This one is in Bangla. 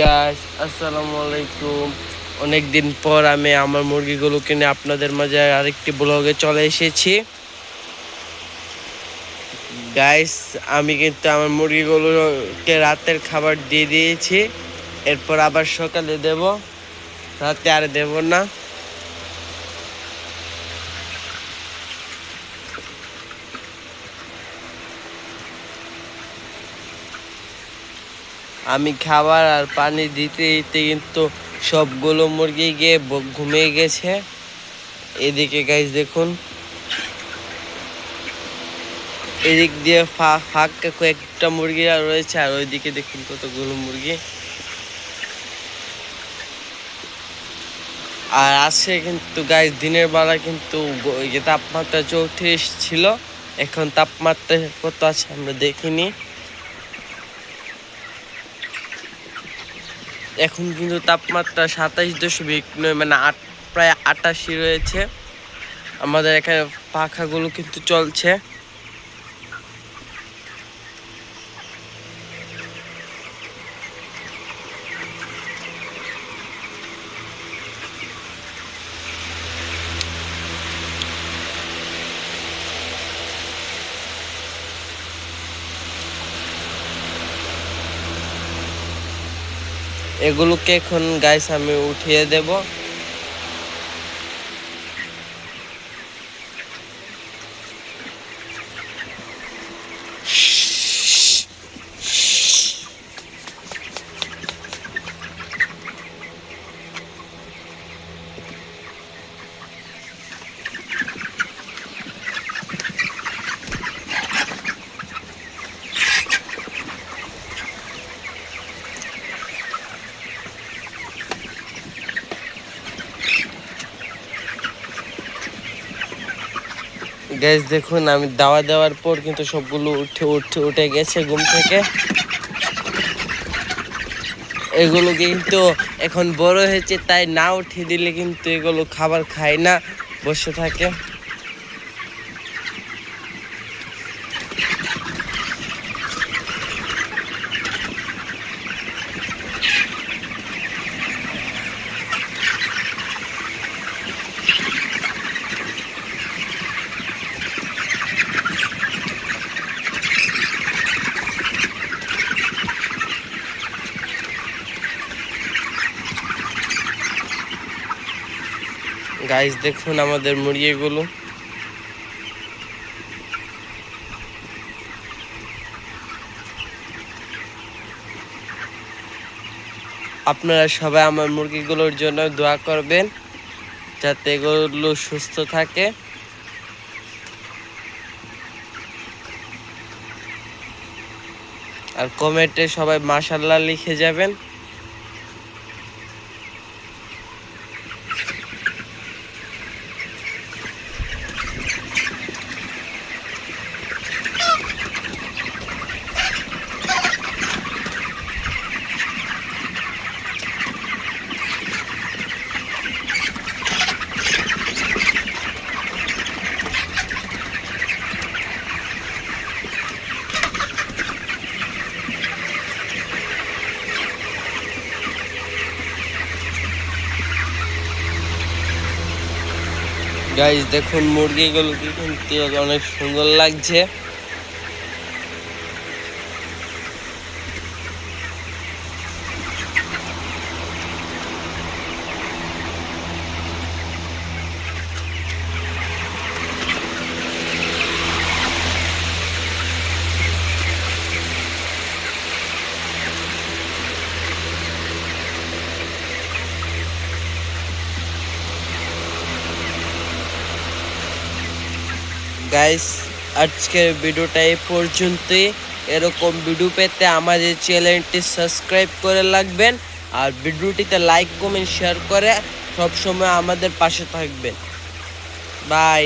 গাইস, আসসালামু আলাইকুম। অনেকদিন পর আমি আমার মুরগিগুলোকে নিয়ে আপনাদের মাঝে আরেকটি ব্লগে চলে এসেছি। গাইস, আমি কিন্তু আমার মুরগিগুলোকে রাতের খাবার দিয়ে দিয়েছি। এরপর আবার সকালে দেব, রাতে আর দেব না। আমি খাবার আর পানি দিতে দিতে কিন্তু সবগুলো মুরগি গিয়ে ঘুমিয়ে গেছে। এদিকে গাইস দেখুন, এদিক দিয়ে ফাঁকা কয়েকটা মুরগি রয়েছে, আর ওইদিকে দেখুন কতগুলো মুরগি। আর আছে কিন্তু গাইস, দিনের বেলা কিন্তু তাপমাত্রা 34 ছিল। এখন তাপমাত্রা কত আছে আমরা দেখিনি। এখন কিন্তু তাপমাত্রা 27.9 মানে প্রায় 88 রয়েছে। আমাদের এখানে পাখাগুলো কিন্তু চলছে। এগুলোকে এখন গাইস আমি উঠিয়ে দেব। গ্যাস দেখুন, আমি দাওয়া দেওয়ার পর কিন্তু সবগুলো উঠে গেছে ঘুম থেকে। এগুলো কিন্তু এখন বড় হয়েছে, তাই না উঠিয়ে দিলে কিন্তু এগুলো খাবার খায় না, বসে থাকে। গাইস দেখুন আমাদের মুরগিগুলো। আপনারা সবাই আমার মুরগিগুলোর জন্য দোয়া করবেন, যাতে এগুলো সুস্থ থাকে। আর কমেন্টে সবাই মাশাআল্লাহ লিখে যাবেন। গাইস দেখুন মুরগিগুলোকে কিন্তু অনেক সুন্দর লাগছে। গাইস, আজকের ভিডিওটা এই পর্যন্তই। এরকম ভিডিও পেতে আমাদের চ্যানেলটি সাবস্ক্রাইব করে রাখবেন, আর ভিডিওটিতে লাইক কমেন্ট শেয়ার করে সবসময় আমাদের পাশে থাকবেন। বাই।